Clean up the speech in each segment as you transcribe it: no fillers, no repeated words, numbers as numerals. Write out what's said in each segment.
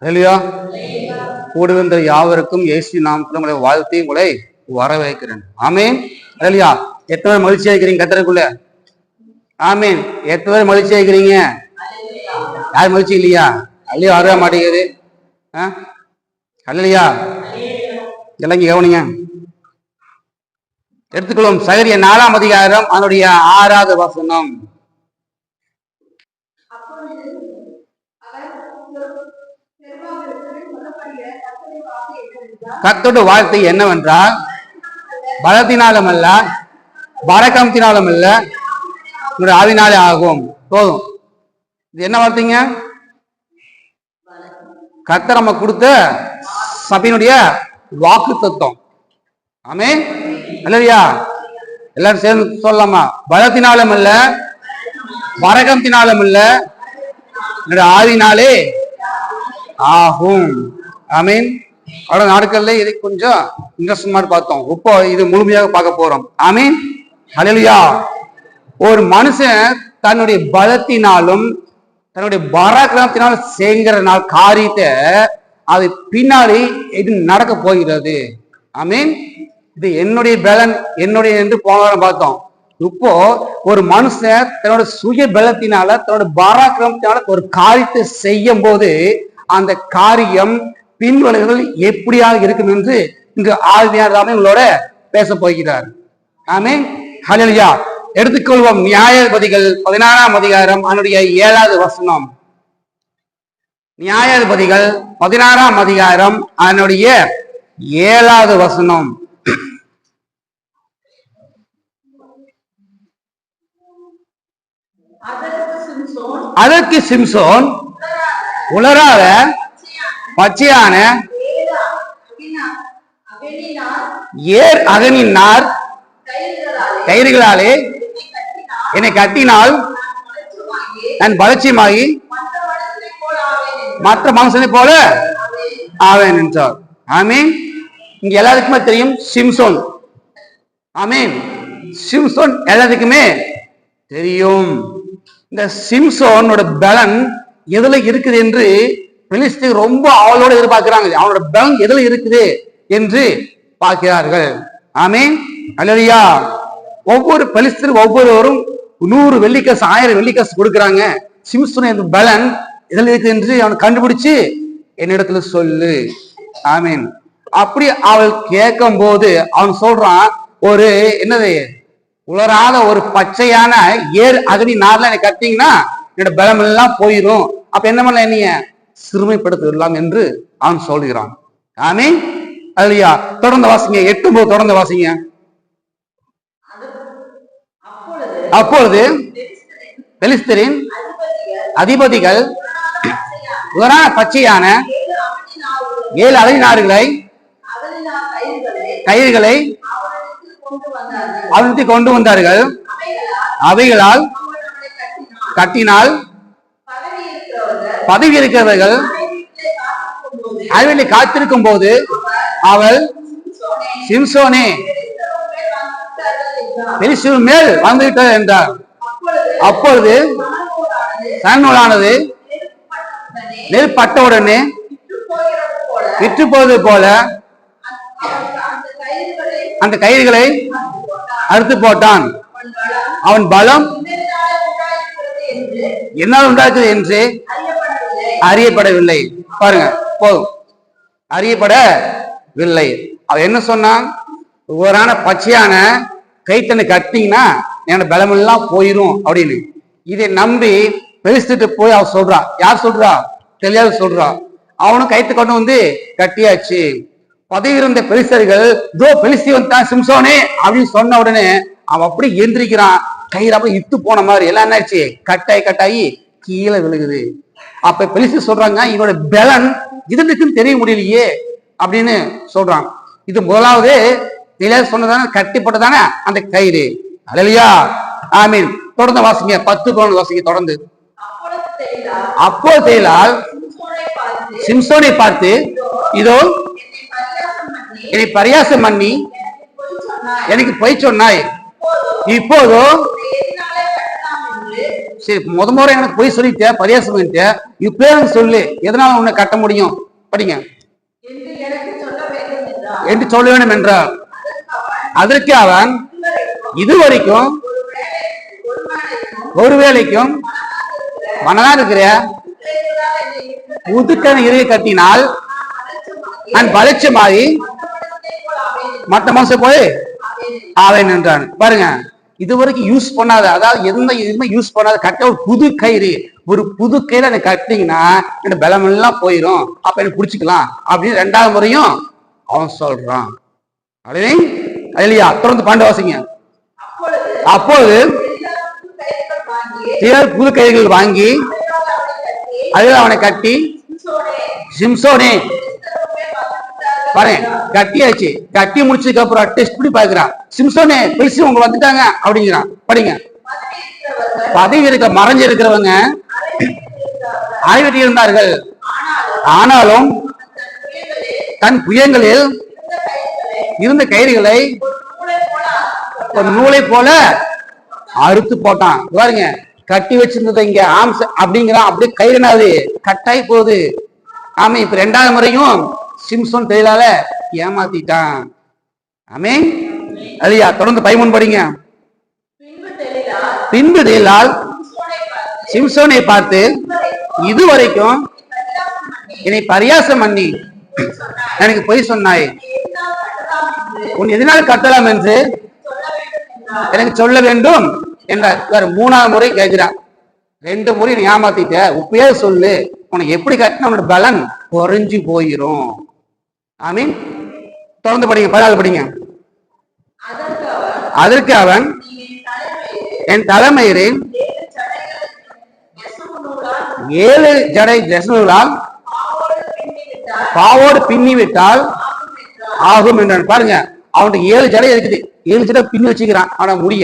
இல்லையா? கூடுகின்ற யாவருக்கும் இயேசு நாமத்தில் உங்களை வாழ்த்தி உங்களை வரவேற்கிறேன். ஆமீன். இல்லையா? எத்தனை மகிழ்ச்சியா இருக்கிறீங்க கர்த்தருக்குள்ள? ஆமீன். எத்தனை மகிழ்ச்சியா இருக்கிறீங்க? யார் மகிழ்ச்சி இல்லையா? அல்லையா வர மாட்டேங்குது. அல்லையா? எல்லாம் கவனிங்க. எடுத்துக்கொள்ளும் சகரிய 4ஆம் அதிகாரம் அதனுடைய 6வது வசனம். கர்த்தருடைய வார்த்தை என்னவென்றால், பலத்தினாலும் அல்ல, பரக்கத்தினாலும் அல்ல, உங்களுடைய ஆவினாலே ஆகும். போதும். இது என்ன வார்த்தைங்க? கர்த்தர் நம்ம கொடுத்த சபையினுடைய வாக்கு தத்துவம். ஆமென். அல்லையா? எல்லாரும் சேர்ந்து சொல்லலாமா? பலத்தினாலும் அல்ல, பரக்கத்தினாலும் அல்ல, என்னுடைய ஆவினாலே ஆகும். ஆமீன். அவரோட நாட்கள்ல இதை கொஞ்சம் இன்ட்ரெஸ்ட் மாதிரி பார்த்தோம். இப்போ இது முழுமையாக பார்க்க போறோம். ஆமீன். அல்லேலூயா. ஒரு மனுஷன் தன்னுடைய பலத்தினாலும் தன்னுடைய பராக்கிரமத்தினாலும் செய்கிற காரியத்தை அது பின்னாடி இது நடக்க போகிறது. ஆமீன். இது என்னுடைய பலன் என்னுடைய என்று போன பார்த்தோம். இப்போ ஒரு மனுஷன் தன்னோட சுய பலத்தினால தன்னோட பராக்கிரமத்தினால ஒரு காரியத்தை செய்யும் போது அந்த காரியம் பின்வளைவுகள் எப்படியாக இருக்கும் என்று இங்கு ஆவியானவர் தாமே உங்களோட பேச போகிறார். ஆமென். ஹல்லேலூயா. எடுத்துக்கொள்வோம் நியாயாதிபதிகள் 16ஆம் அதிகாரம் அதனுடைய 7வது வசனம். நியாயாதிபதிகள் 16ஆம் அதிகாரம் அதனுடைய 7வது வசனம். அதற்கு சிம்சோன் உலராத பச்சையான ஏர் அகனினார் கயிறுகளாலே என்னை கட்டினால் நான் பலட்சியமாகி மற்ற மனுஷனை போல ஆவேன் என்றார். ஆமீன். இங்க எல்லாருக்குமே தெரியும் சிம்சோன். ஆமீன். சிம்சோன் எல்லாத்துக்குமே தெரியும். இந்த சிம்சோனோட பலன் எதுல இருக்குது என்று பெலிஸ்தர் ரொம்ப அவளோட எதிர்பார்க்கிறாங்க. அவனோட பலன் எதுல இருக்குது என்று பார்க்கிறார்கள். ஆமீன். அல்லேலூயா. ஒவ்வொரு பெலிஸ்தர் ஒவ்வொருவரும் 100 வெள்ளிக்காசு 1000 வெள்ளிக்காசு கொடுக்குறாங்க. சிம்சோன் பலன் எதில் இருக்குது என்று அவனை கண்டுபிடிச்சு என்னிடத்துல சொல்லு. ஆமீன். அப்படி அவள் கேட்கும் போது அவன் சொல்றான், ஒரு என்னது உலராத ஒரு பச்சையான ஏர் அகனி நார்ல என்னை கட்டிங்கன்னா என்னோட பலம் எல்லாம் போயிடும். அப்ப என்ன பண்ணல என்னைய சிறுமைப்படுத்த விடலாம் என்று அவன் சொல்கிறான். ஆமீன். அல்லேலூயா. தொடர்ந்து வாசிங்க. 8 தொடர்ந்து வாசிங்க. அப்பொழுது பெலிஸ்தரின் அதிபதிகள் உலரான பச்சையான 7 அகனி நார்களை கயிறுகளை அவனுக்கு கொண்டு வந்தார்கள். அவைகளால் கட்டினால் பதவி இருக்கிறவர்கள் அவைகளை காத்திருக்கும் போது அவள் சிம்சோனே பெலிஸ்தரின் மேல் வந்துவிட்டார் என்றார். அப்பொழுது சணநூலானது நெருப்பட்டவுடனே விற்று போவது போல அந்த கயிறுகளை அறுத்து போட்டான். அவன் பலம் என்னால் உண்டாக்குது என்று அறியப்படவில்லை. பாருங்க, போதும், அறியப்படவில்லை. அவன் என்ன சொன்னான்? ஒவ்வொரு பச்சையான கைத்தனை கட்டிங்கன்னா என்னோட பலம் எல்லாம் போயிரும் அப்படின்னு. இதை நம்பி பெலிஸ்தர்ட்ட போய் அவன் சொல்றான். யார் சொல்றா? தெரியாது சொல்றா. அவனும் கைத்து கொண்டு வந்து கட்டியாச்சு. பதவி இருந்த பெலிஸ்தர்கள் இதோ பெலிஸ்தி வந்தான் சிம்சோனே அப்படின்னு சொன்ன உடனே அவன் அப்படி எந்திரிக்கிறான். கயிறு அப்படி இத்து போன மாதிரி எல்லாம் என்னாச்சு, கட்டாயி கீழே விழுகுது. அப்ப பெலிஸ்தர் சொல்றாங்க, இவனோட பலன் இதுக்குன்னு தெரிய முடியலையே அப்படின்னு சொல்றான். இது முதலாவது சொன்னதான கட்டிப்பட்டதான அந்த கயிறு. அல்லேலூயா. ஆமீன். தொடர்ந்து வாசிங்க. 10 வாசிங்க தொடர்ந்து. அப்போ தெரியலால் சிம்சோனை பார்த்து, இதோ என்னை பரியாசம் பண்ணி எனக்கு பொய் சொன்னாய், இப்போதோ சரி முறை எனக்கு போய் சொல்லிட்டேன், பரியாசம் பண்ணிட்டேன், இப்ப எனக்கு சொல்லு, எதனால உன்னை கட்ட முடியும், படிங்க. என்று சொல்ல வேண்டும் என்றார். அதற்கு அவன், இதுவரைக்கும் ஒரு வேலைக்கும் மனதா இருக்கிற புதுக்கன இறையை கட்டினால் நான் பலட்சமாகி மற்ற மனுஷன் போய் ஆவேன் என்றான். பாருங்க, இதுவரைக்கும் யூஸ் பண்ணாத, அதாவது எதுவுமே யூஸ் பண்ணாத கட்ட ஒரு புது கயிறு, ஒரு புது கயிறு அதை கட்டிங்கன்னா எனக்கு பலம் எல்லாம் போயிடும், அப்ப எனக்கு பிடிச்சிக்கலாம் அப்படின்னு 2வது முறையும் அவன் சொல்றான். இல்லையா? தொடர்ந்து 12 வாசிங்க. அப்போது புது கயிறுகள் வாங்கி அதில் அவனை கட்டி, சிம்சோனே பாருங்க, கட்டியாச்சு, கட்டி முடிச்சதுக்கு அப்புறம் டெஸ்ட் பண்ணி பாக்குறான், சிம்சோனே பெருசு உங்க வந்துட்டாங்க அப்படிங்கிறான். படிங்க. பதவி இருக்க மறைஞ்சு இருக்கிறவங்க ஆய்வெட்டி இருந்தார்கள், ஆனாலும் தன் புயங்களில் இருந்த கயிறுகளை ஒரு நூலை போல அறுத்து போட்டான். பாருங்க, கட்டி வச்சிருந்தது இங்க ஆம்ஸ் அப்படிங்கிறான், அப்படியே கயிறுனாது கட்டாய் போகுது. ஆமா, இப்ப 2வது முறையும் சிம்சோன் தொழிலால ஏமாத்திட்டான். ஆமென். அல்லையா? தொடர்ந்து 13 படிங்க. பின்பு தெலிலாள் சிம்சோனை பார்த்து, இதுவரைக்கும் என்னை பரியாசம் பண்ணி எனக்கு பொய் சொன்னாய், உன் எதனால் கட்டலாம் என்று எனக்கு சொல்ல வேண்டும் என்றார். 3வது முறை கேட்கிறான், 2 முறை நீ ஏமாத்திட்ட, உப்பையே சொல்லு, உனக்கு எப்படி கட்டின உன்னோட பலன் குறைஞ்சு போயிரும். ஆமீன். தொடர்ந்து படிங்க, 14 படிங்க. அதற்கு அவன், என் தலைமையில் 7 ஜடை நெசவுகளால் பாவோடு பின்னி விட்டால் ஆகும் என்றான். பாருங்க, அவனுக்கு 7 ஜடை இருக்குது, 7 ஜடை பின்னி வச்சுக்கிறான். ஆனா முடிய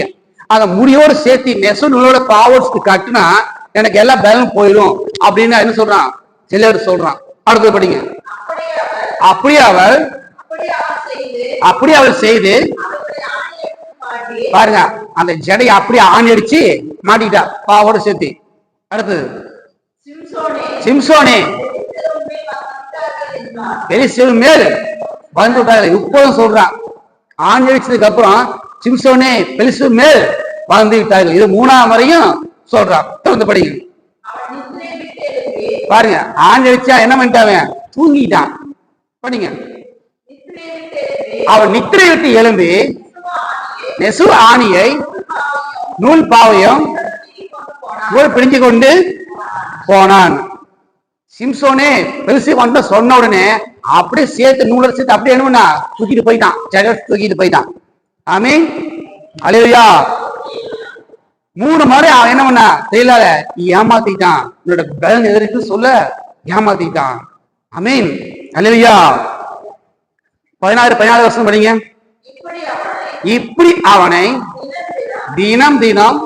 அந்த முடியோடு சேர்த்து நெசவுகளோட பாவோடு கட்டுனா எனக்கு எல்லா பலனும் போயிடும் அப்படின்னு என்ன சொல்றான், சிலர் சொல்றான். அடுத்து படிங்க. அப்படியே அவள் செய்து பாருங்க, அந்த ஜடையை அப்படியே ஆணி அடிச்சு மாட்டிட்டா பாவோட சேர்த்து. அடுத்தது, சிம்சோனே பெலிஸ்தேர் மேல் வந்து விட்டார்கள். இப்போதும் சொல்றான், ஆணி அடிச்சதுக்கு அப்புறம் சிம்சோனே பெலிஸ்தேர் மேல் வந்து விட்டார்கள். இது 3வது முறையும் சொல்றான். தொடர்ந்து படிங்க. பாருங்க, ஆணி அடிச்சா என்ன பண்ணிட்டான், தூங்கிட்டான். படிங்க. அவன் நித்திரை விட்டு எழும்பி நெசு ஆணியை நூல் பாவையும் நூல் பிடிஞ்சு கொண்டு போனான். சிம்சோனே பெருசு வந்து சொன்ன உடனே அப்படியே சேர்த்து நூலை சேர்த்து அப்படியே என்ன தூக்கிட்டு போயிட்டான், தூக்கிட்டு போயிட்டான். ஆமீன். அல்லேலூயா. 3 முறை அவன் என்ன பண்ணா தெரியல, ஏமாத்திட்டான், உன்னோட பலன் எதிர்த்து சொல்ல ஏமாத்திட்டான். ஆமீன். அல்லேலூயா. 16 வருஷம் படிங்க. இப்படி அவனை தினம் தினம்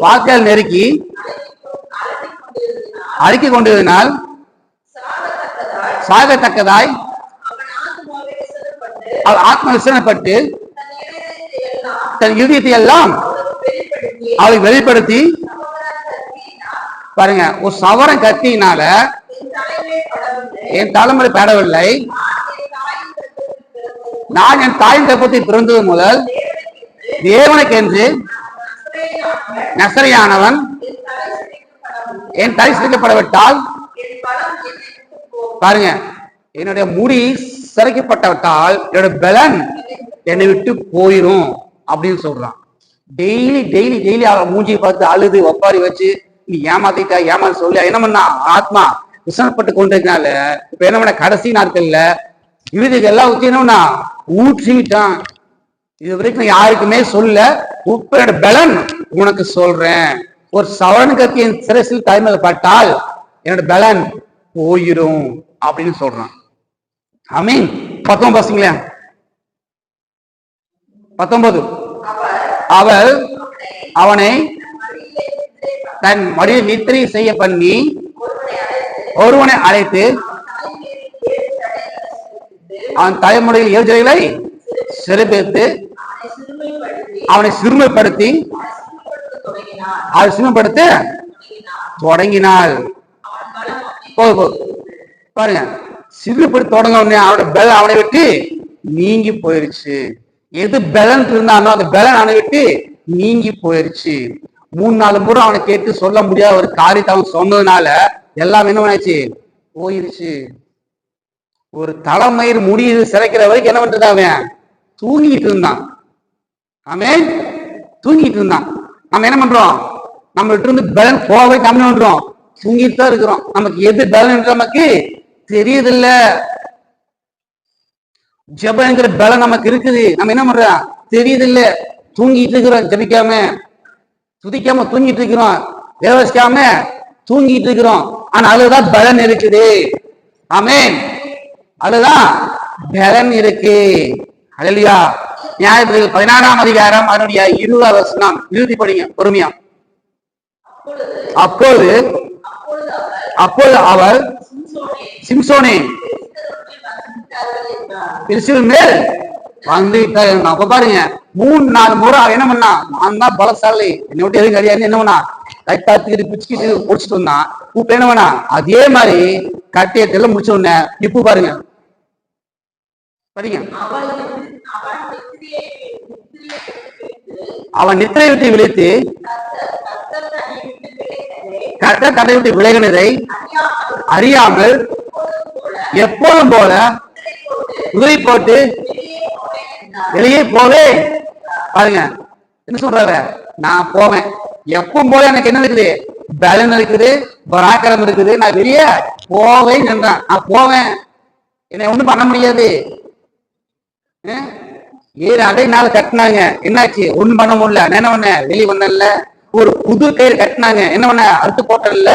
வாக்கள் நெருக்கி அடுக்கி கொண்டிருந்தால் சாகத்தக்கதாய் ஆத்ம விசனப்பட்டு தன் இறுதியத்தை எல்லாம் அவளை வெளிப்படுத்தி, பாருங்க, ஒரு சவரம் கத்தினால என் தலைமுறை படவில்லை, நான் என் தாயின் தப்பத்தை பிறந்தது முதல் தேவனுக்கென்று நசரையானவன் என் தலை சிரிக்கப்படவிட்டால், பாருங்க, என்னுடைய முடி சிறைக்கப்பட்டவிட்டால் என்னோட பலன் என்னை விட்டு போயிரும் அப்படின்னு சொல்றான். டெய்லி டெய்லி டெய்லி அவன் மூஞ்சியை பார்த்து அழுது ஒப்பாரி வச்சு நீ ஏமாத்திட்டா ஏமாத்தி சொல்லி என்ன பண்ணா ஆத்மா விசனப்பட்டு கொண்டிருக்கனால இப்ப என்ன பண்ண கடைசி நாட்கள்ல இறுதிக்கு எல்லாம் ஊத்தினோம்னா ஊற்றிட்டான். இது வரைக்கும் யாருக்குமே சொல்ல, உப்போட பலன் உனக்கு சொல்றேன், ஒரு சவரன் கத்தி என் சிரசில் தலைமையில பட்டால் என்னோட பலன் போயிரும் அப்படின்னு சொல்றான். ஆமீன். 19 பசங்களே, 19. அவள் அவனை தன் மடியில் நித்திரை செய்ய பண்ணி ஒருவனை அழைத்து அவன் தலைமுறையில் 7 ஜடைகளை சிறைப்பித்து அவனை சிறுமைப்படுத்தி அதை சிறுமைப்படுத்த தொடங்கினாள். பாருங்க, சிறுமைப்படுத்த தொடங்க உடனே அவனோட பலன் அவனை விட்டு நீங்கி போயிருச்சு. எது பலன் இருந்தானோ அந்த பலன் அவனை விட்டு நீங்கி போயிருச்சு. 3-4 முறை அவனை கேட்டு சொல்ல முடியாத ஒரு காரியத்தை அவன் சொன்னதுனால எல்லாம் என்ன ஆச்சு, போயிருச்சு. ஒரு தலைமயிர் முடியுது சிறைக்கிற வரைக்கும் என்ன பண்றது, அவன் தூங்கிட்டு இருந்தான். அவன் தூங்கிட்டு இருந்தான். நம்ம என்ன பண்றோம், நம்மகிட்ட இருந்து பலன் போகவே கம்மி பண்றோம், தூங்கிட்டு தான் இருக்கிறோம். நமக்கு எது பலன் நமக்கு தெரியுதில்ல. ஜெபங்கிற பலன் நமக்கு இருக்குது, நம்ம என்ன பண்றோம் தெரியுதில்ல. தூங்கிட்டு இருக்கிறோம், ஜபிக்காம துதிக்காம தூங்கிட்டு இருக்கிறோம், வேவசிக்காம தூங்கிட்டு இருக்கிறோம். ஆனா அதுதான் பலன் இருக்குது. ஆமென், அதுதான் பலன் இருக்கு. அல்லேலூயா. நியாயாதிபதிகள் 16ஆம் அதிகாரம் அதனுடைய 20ஆவது வசனம் இறுதி படிங்க பொறுமையா. அப்போது அவர் சிம்சோனே பெலிஸ்தரின் மேல் வந்து அப்ப பாருங்க 3-4 முறை என்ன பண்ணா, நான் தான் பலசாலி, என்னை விட்டு எதுவும் கிடையாது என்ன பண்ணா, கைத்தாத்துக்கிட்டு பிச்சுக்கிட்டு முடிச்சுட்டு வந்தான். இப்ப என்ன பண்ணா அதே மாதிரி கட்டியத்துல முடிச்ச உடனே இப்ப பாருங்க படிங்க, அவன் நித்திரை விட்டு விழித்து கர்த்தர் தன்னை விட்டு விலகினதை அறியாமல் எப்போதும் போல உதவி போட்டு வெளியே போவே. பாருங்க என்ன சொல்றாரு, நான் போவேன் எப்பவும் போல எனக்கு என்ன இருக்குது, பலன் இருக்குது, பராக்கிரம் இருக்குது, நான் வெளியே போவேன் என்றான். நான் போவேன், என்னை ஒண்ணும் பண்ண முடியாது. 7 அடை நாள் கட்டினாங்க, என்னாச்சு, ஒண்ணும் பண்ண முடியல. என்ன பண்ண, வெளியே வந்தேன்ல. ஒரு புது கயிறு கட்டினாங்க, என்ன பண்ண, அறுத்து போட்டல.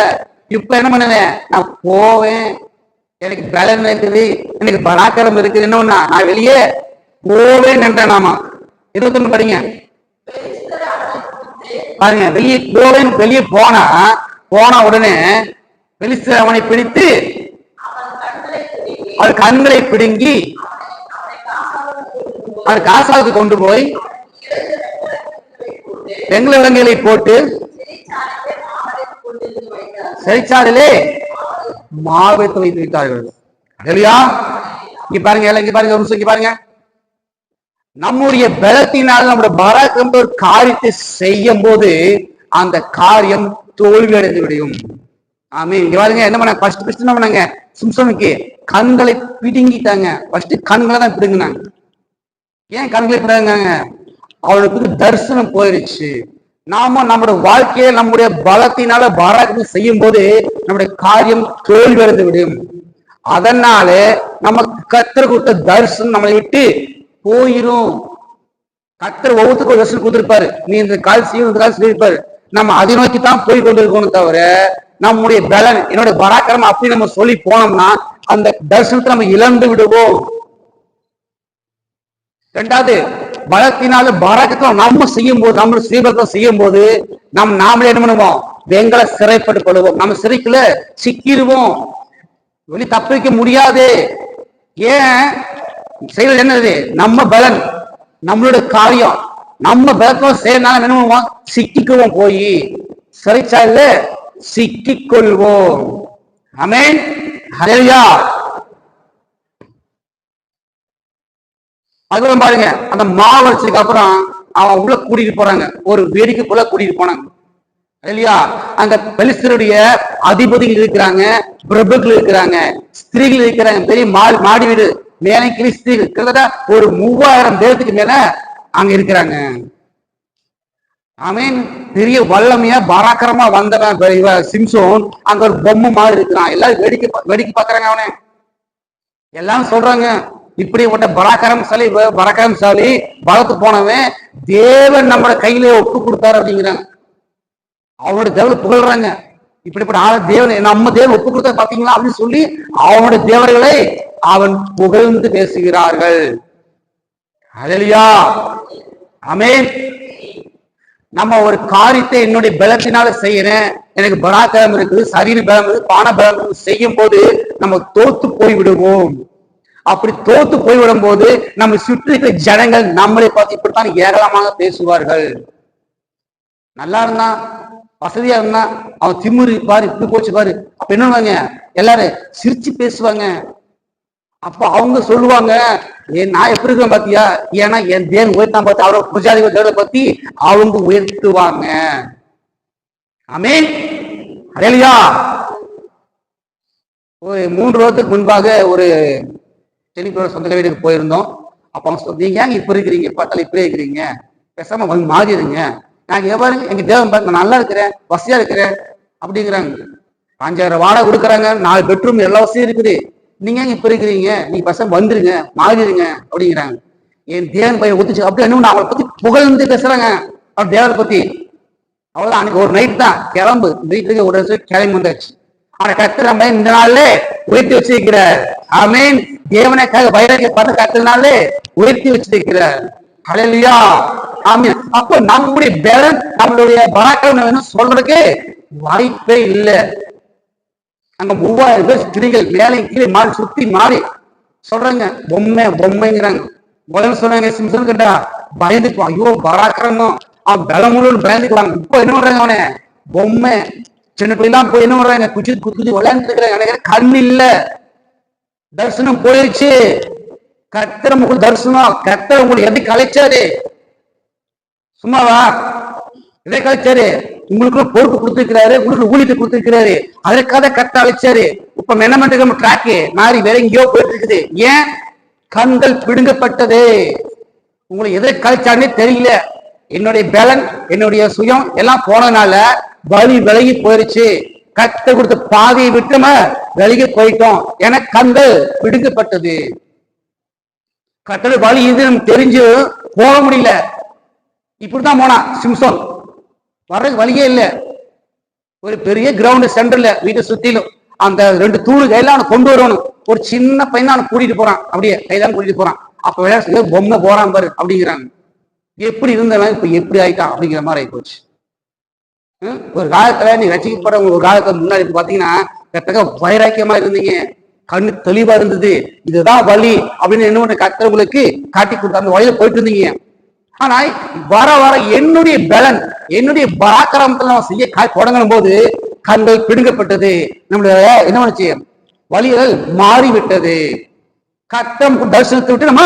இப்ப என்ன பண்ணுவேன், நான் போவேன், எனக்கு பலன் இருக்குது, எனக்கு பராக்கிரம் இருக்குது, என்ன பண்ணா நான் வெளியே போவேன் என்றேன். நாமா 21 படிங்க பாருங்க, வெளியே போவேன். வெளியே போன உடனே பெலிஸ்தர் அவனை பிடித்து அவர் கண்களை பிடுங்கி அவர் காசாவுக்கு கொண்டு போய் வெங்கல விலங்குகளை போட்டு சிறைச்சாலையிலே மாவைத்து வைத்து விட்டார்கள். இல்லையா? இங்க பாருங்க, இங்க பாருங்க, ஒரு நிமிஷம் இங்க பாருங்க. நம்முடைய பலத்தினால் நம்முடைய பராக்கிரம் ஒரு காரியத்தை செய்யும் போது அந்த காரியம் தோல்வி அடைந்து விடும். ஆமீன். இங்க பாருங்க, என்ன பண்ணாங்க, ஃபர்ஸ்ட் என்ன பண்ணாங்க, சிம்சோனுக்கு கண்களை பிடுங்கிட்டாங்க. ஃபர்ஸ்ட் கண்களை தான் பிடுங்கினாங்க. ஏன் கண்களை பிடுங்காங்க, அவனுக்கு தரிசனம் போயிருச்சு. நாம நம்முடைய வாழ்க்கையை நம்முடைய பலத்தினால பராக்கிரம் செய்யும் போது நம்முடைய காரியம் தோல்வி அடைந்து விடும். அதனால நமக்கு கர்த்தர் கொடுத்த தரிசனம் நம்மளை விட்டு போயிரும். கர்த்தர் ஒவ்வொருத்துக்கும் ஒரு தரிசனம் கொடுத்திருப்பாரு, நீ இந்த கால் செய்யும், இந்த கால் சொல்லியிருப்பாரு. நம்ம அதை நோக்கி தான் போய் கொண்டிருக்கணும் தவிர நம்முடைய பலன் என்னோட பராக்கிரம் அப்படி நம்ம சொல்லி போனோம்னா அந்த தரிசனத்தை நம்ம இழந்து விடுவோம். 2வது, பலத்தினால பராக்கிரத்தை நம்ம செய்யும் போது, நம்ம ஸ்ரீபலத்தை செய்யும் போது நாமளே என்ன பண்ணுவோம், வெங்கல சிறைப்பட்டு கொள்வோம். நம்ம சிறைக்குள்ள சிக்கிடுவோம், வெளி தப்பிக்க முடியாது. ஏன் செய்வது என்னது, நம்ம பலன், நம்மளோட காரியம், நம்ம பலத்தை செய்யறதுனால என்ன பண்ணுவோம், சிக்கிக்குவோம், போய் சிறைச்சாலையில சிக்கிக் கொள்வோம். ஆமென், ஹல்லேலூயா. அதுவும் பாருங்க, அந்த மாவளர்ச்சிக்கு அப்புறம் அவன் உள்ள கூட்டிட்டு போறாங்க, ஒரு வேடிக்கைக்குள்ள கூட்டிட்டு போனாங்க. இல்லையா? அந்த பெலிஸ்தருடைய அதிபதிகள் இருக்கிறாங்க, பிரபுக்கள் இருக்கிறாங்க, ஸ்திரீகள் இருக்கிறாங்க, பெரிய மாடி வீடு மேலே ஸ்திரீகள் கிட்டத்தட்ட ஒரு 3000 பேருக்கு மேல அங்க இருக்கிறாங்க. ஆமீன். பெரிய வல்லமையா பராக்கிரமா வந்தவன் சிம்சோன் அங்க ஒரு பொம்மை மாதிரி இருக்கிறான். எல்லாரும் வேடிக்கை பாக்குறாங்க. அவனே எல்லாம் சொல்றாங்க, இப்படி ஒட்ட பராக்கிரமசாலி பலத்து போனவன் தேவன் நம்ம கையில ஒப்பு கொடுத்தாரு அப்படிங்கிறாங்க. அவனுடைய தேவன் புகழ்றாங்க. இப்படிப்பட்ட தேவன் நம்ம தேவன் ஒப்பு கொடுத்தா பாத்தீங்களா அப்படின்னு சொல்லி அவனுடைய தேவர்களை அவன் புகழ்ந்து பேசுகிறார்கள். ஹல்லேலூயா. ஆமென். நம்ம ஒரு காரியத்தை என்னுடைய பலத்தினால செய்யறேன், எனக்கு பராக்கிரம் இருக்குது, சரீர பலம் இருக்குது, பான பலம் செய்யும் போது நம்ம தோத்து போய் விடுவோம். அப்படி தோத்து போய்விடும் போது நம்ம சுற்றி இருக்கிற ஜனங்கள் நம்மளை பார்த்து இப்படித்தான் ஏராளமாக பேசுவார்கள். நல்லா இருந்தான், வசதியா இருந்தான், அவன் திமிரு பாரு இப்படி போச்சு பாரு. அப்ப என்னவாங்க, எல்லாரும் சிரிச்சு பேசுவாங்க. அப்ப அவங்க சொல்லுவாங்க, நான் எப்படி இருக்கேன் பாத்தியா, ஏன்னா என் தேவன் உயர்த்தான் பார்த்து அவரோட புஜாதி தேவனை பத்தி அவங்க உயர்த்துவாங்க. ஆமென். ஹல்லேலூயா. ஒரு 3 வருடத்துக்கு முன்பாக ஒரு டெலிபோன் சொந்த வீட்டுக்கு போயிருந்தோம். அப்ப அவங்க சொன்னீங்க, ஏங்க இப்ப இருக்கிறீங்க, பார்த்தாலும் இப்படியே இருக்கிறீங்க, பேசாம வந்து மாறிடுங்க. நாங்க எவ்வாறு எங்க தேவன் பார்த்து நான் நல்லா இருக்கிறேன், வசதியா இருக்கிறேன் அப்படிங்கிறாங்க. 5000 வாடகை கொடுக்குறாங்க, 4 பெட்ரூம் எல்லா வசதியும் இருக்குது, நீங்க இப்ப இருக்கிறீங்க, நீங்க பசங்க வந்துருங்க மாறிடுங்க அப்படிங்கிறாங்க. என் தேவன் பையன் ஒத்துச்சு. அப்படி என்ன அவளை பத்தி புகழ்ந்து பேசுறாங்க, அவர் தேவனை பத்தி. அவ்வளவுதான். அன்னைக்கு ஒரு நைட் தான் கிளம்பு, வீட்டுக்கு ஒரு கிளம்பி வந்தாச்சு. ஆனா கர்த்தர் நம்ம இந்த நாள்ல உயர்த்தி வச்சிருக்கிறார். ஆமென். தேவனுக்காக வைராக்கிய பார்த்து கர்த்தர்னாலே உயர்த்தி வச்சிருக்கிறார். ஹல்லேலூயா. ஆமென். அப்போ நம்முடைய பலன், நம்மளுடைய பராக்கிரமம் சொல்றதுக்கு வாய்ப்பே இல்லை. அங்க 3000 பேர் ஸ்திரீகள் மேலே கீழே மாறி சுத்தி மாறி சொல்றாங்க, பொம்மைங்கிறாங்க. முதல்ல சொன்னாங்க சிம்சன் கிட்ட பயந்துக்குவான், ஐயோ பராக்கிரமம், அவன் பலம் முழு பயந்துக்குவாங்க. இப்போ என்ன பண்றாங்க, அவனை பொம்மை சின்ன பிள்ளைலாம் போய் என்ன பண்றாங்க, குச்சி குச்சி விளையாண்டுக்கிறாங்க. கண் இல்ல, தரிசனம் போயிடுச்சு. கர்த்தர் உங்களுக்கு தரிசனம், கர்த்தர் உங்களுக்கு எதை கலைச்சாரு, சும்மாவா எதை கலைச்சாரு, உங்களுக்கு பொறுப்பு கொடுத்திருக்கிறாரு, உங்களுக்கு ஊழியத்தை கொடுத்திருக்கிறாரு, அதற்காக கர்த்தர் அழைச்சாரு. இப்ப என்ன பண்ற ட்ராக்கு மாறி வேற எங்கேயோ போயிட்டு இருக்குது. ஏன்? கண்கள் பிடுங்கப்பட்டது. உங்களுக்கு எதை கலைச்சாருன்னே தெரியல. என்னுடைய பலன், என்னுடைய சுயம் எல்லாம் போனதுனால வலி விலகி போயிருச்சு. கர்த்தர் கொடுத்த பாதையை விட்டு நம்ம விலகி போயிட்டோம். என கண்கள் பிடுங்கப்பட்டது. கர்த்தர் வலி இது தெரிஞ்சு போக முடியல. இப்படிதான் போனா சிம்சோன், வர்றதுக்கு வழியே இல்லை. ஒரு பெரிய கிரவுண்ட் சென்டர்ல வீட்டை சுத்திலும் அந்த 2 தூணு கையில கொண்டு வரணும். ஒரு சின்ன பையன் அவனை கூட்டிட்டு போறான், அப்படியே கைதான் கூட்டிட்டு போறான். அப்ப விளையாட பொம்மை போறான் பாரு அப்படிங்கிறாங்க. எப்படி இருந்தவன் இப்ப எப்படி ஆயிட்டான் அப்படிங்கிற மாதிரி ஆகி போச்சு. ஒரு காலத்துல நீ ரசிக்கப்படவங்க ஒரு காலத்துல முன்னாடி பாத்தீங்கன்னா வைராக்கியமா இருந்தீங்க, கண்ணு தெளிவா இருந்தது, இதுதான் வழி அப்படின்னு என்ன கர்த்தர்களுக்கு காட்டி கொடுத்த அந்த வழியில போயிட்டு இருந்தீங்க. ஆனா வர வர என்னுடைய பலன், என்னுடைய பராக்கிரமத்துல நம்ம செய்ய தொடங்கும் போது கண்கள் பிடுங்கப்பட்டது. நம்மளுடைய என்ன பண்ணுச்சு, வழிகள் மாறிவிட்டது. கர்த்தர் தரிசனத்தை விட்டு நம்ம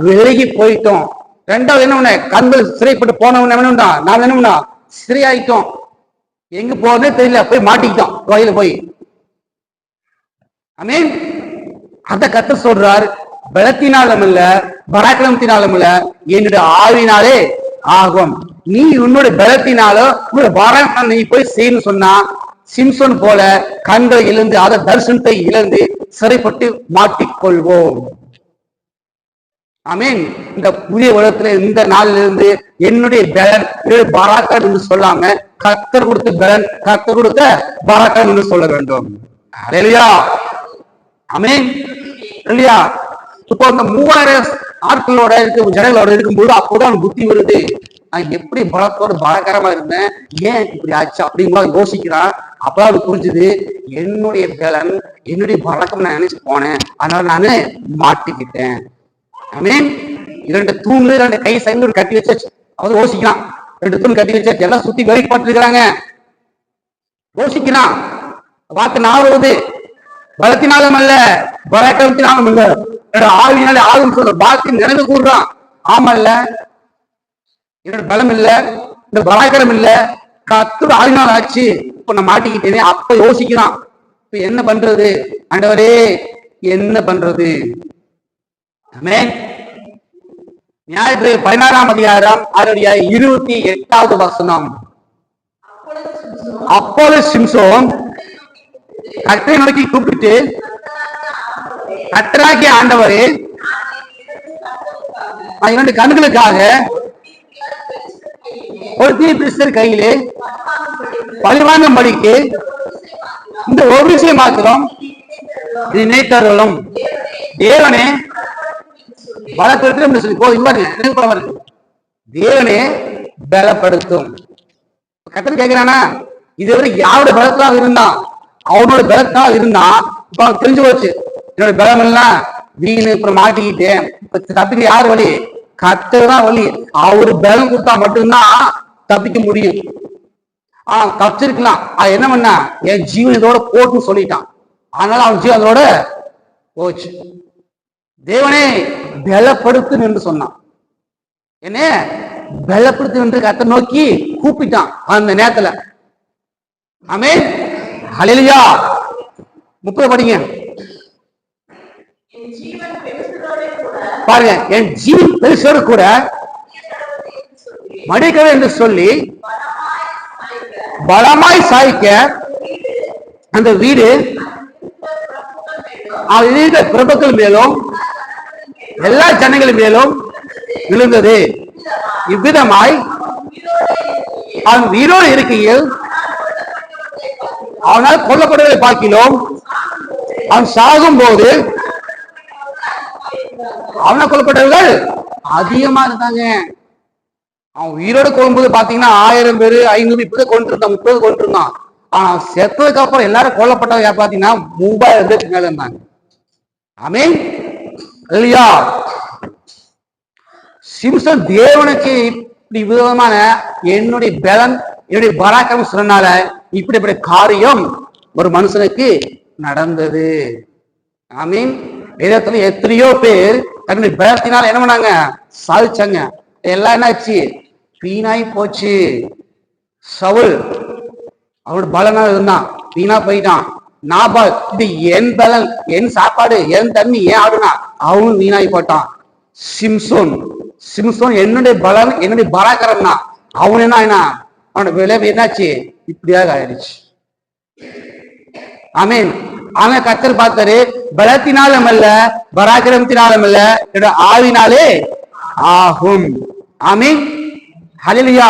விலகி போயிட்டோம். ரெண்டாவது என்ன பண்ண, கண்கள் சிறைப்பட்டு போனவன் என்ன, நாம என்ன பண்ணோம், சிறையாயிட்டோம். எங்க போறதே தெரியல, போய் மாட்டிக்கிட்டோம் வழியில போய். ஆமென். அத கர்த்தர் சொல்றார், பலத்தினாலும் இல்ல பராக்கிரமத்தினாலும் இல்ல, என்னுடைய ஆவினாலே ஆகும். நீ உன்னுடைய பலத்தினாலோ உன்னுடைய பராக்கிரமம் நீ போய் செய்யணும்னு சொன்னா சிம்சோன் போல கண்களை இழந்து, அத தரிசனத்தை இழந்து சிறைப்பட்டு மாட்டிக்கொள்வோம். ஆமீன். இந்த புதிய உலகத்துல இந்த நாளிலிருந்து என்னுடைய பலன், என்னுடைய பராக்கிரம் என்று சொல்லாம கர்த்தர் கொடுத்த பலன், கர்த்தர் கொடுத்த பராக்கிரம் என்று சொல்ல வேண்டும். ஹல்லேலூயா. ஆமீன். இல்லையா? இப்போ இந்த 3000 ஆட்களோட இருக்கு, ஜனங்களோட இருக்கும்போது அப்போதான் புத்தி வருது, நான் எப்படி பலத்தோட பலகரமா இருந்தேன், ஏன் இப்படி ஆச்சு அப்படிங்களா யோசிக்கிறான். அப்பதான் அது புரிஞ்சுது, என்னுடைய பலன் என்னுடைய பழக்கம் நான் நினைச்சு போனேன், அதனால நானு மாட்டிக்கிட்டேன். ஆமீன். 2 தூண்ல 2 கை சைடுல கட்டி வச்சாச்சு. அவன் யோசிக்கிறான், 2 தூண் கட்டி வச்சாச்சு, எல்லாம் சுத்தி வேலைக்கு பார்த்துருக்காங்க. யோசிக்கிறான், வாக்கு நாவது பலத்தினாலும் அல்ல பராக்கிரமத்தினாலும் இல்ல, ஆவியினாலே ஆகும் சொல்ற வாக்கு நினைவு கூடுறான். ஆமல்ல, என்னோட பலம் இல்ல, இந்த பராக்கிரம் இல்ல, கர்த்தர் ஆவியினால் ஆச்சு, இப்ப நான் மாட்டிக்கிட்டேனே. அப்ப யோசிக்கிறான், இப்ப என்ன பண்றது ஆண்டவரே, என்ன பண்றது? ஆமென். நியாயப்பிரமாணம் 16ஆம் அதிகாரம் அதனுடைய 28வது வசனம். அப்பொழுது சிம்சோன் கர்த்தரை நோக்கி கூப்பிட்டு, கர்த்தராகிய ஆண்டவரே, 2 கண்களுக்காக ஒரு தீர்ப்பிஸ்தர் கையிலே பழிவாங்கும்படிக்கு இந்த ஒரு விஷயம் மாத்திரம் நினைத்தருளும். தேவனே பலப்படுத்தும் சொல்லி போதும், தேவனே பலப்படுத்தும். கர்த்தர் கேட்கிறானா, இதுவரை யாரோட பலத்தாக இருந்தான், அவனோட பலத்தாக இருந்தான். இப்ப அவனுக்கு தெரிஞ்சு போச்சு, என்னோட பலம் எல்லாம் வீணு, இப்ப மாட்டிக்கிட்டேன், இப்ப தப்பிக்க யார் வழி? கர்த்தர் தான் வழி. அவரு பலம் கொடுத்தா மட்டும்தான் தப்பிக்க முடியும். தப்பிச்சிருக்கலாம். அது என்ன பண்ணா, என் ஜீவன் இதோட போட்டுன்னு சொல்லிட்டான். அதனால அவன் ஜீவன் அதோட போச்சு. தேவனே பலப்படுத்து என்று சொன்னான். என்ன பலப்படுத்து என்று கர்த்தரை நோக்கி கூப்பிட்டான் அந்த நேரத்துல. ஆமென். ஹல்லேலூயா. 30 படிங்க பாருங்க. என் ஜீவன் பெருசோடு கூட மடிக்கவே என்று சொல்லி பலமாய் சாய்க்க அந்த வீடு பிரபுக்கள் மேலும் எல்லா ஜனங்கள் மேலும் விழுந்தது. இவ்விதமாய் அவன் உயிரோடு இருக்கையில் அவனால் கொல்லப்படுவதை பார்க்கிறோம். அவன் சாகும் போது அவனால் கொல்லப்பட்டவர்கள் அதிகமா இருந்தாங்க. அவன் உயிரோடு கொள்ளும்போது பாத்தீங்கன்னா 1000 பேரு 500 இப்படி கொண்டிருந்தான், 30 கொண்டிருந்தான். ஆனா செத்ததுக்கு அப்புறம் எல்லாரும் கொல்லப்பட்டவங்க பாத்தீங்கன்னா 3000 பேருக்கு மேல இருந்தாங்க. ஆமென். இல்லையா? சிம்சன் தேவனுக்கு இப்படி விதமான என்னுடைய பலன் என்னுடைய பராக்கிரமம் சொன்னனால இப்படிப்பட்ட காரியம் ஒரு மனுஷனுக்கு நடந்தது. ஆமீன். வேதத்துல எத்தனையோ பேர் தன்னுடைய பலத்தினால என்ன பண்ணாங்க, சாதிச்சாங்க. எல்லாம் என்னாச்சு, வீணாய் போச்சு. சவுல் அவரோட பலனால இருந்தான், வீணா போயிட்டான். நாபால் இது என் பலன், என் சாப்பாடு, என் தண்ணி, ஏன் ஆடுனா, அவனும் வீணாய் போட்டான். சிம்சோன் என்னுடைய பலன் என்னுடைய பராக்கிரம் தான். அவன் என்ன அவனோட விளைவு என்னாச்சு, இப்படியாக ஆயிடுச்சு. ஆமீன். அவன் கர்த்தர் பார்த்தாரு, பலத்தினாலும் அல்ல பராக்கிரமத்தினாலும் அல்ல, என்னோட ஆவினாலே ஆகும். ஆமீன். ஹல்லேலூயா.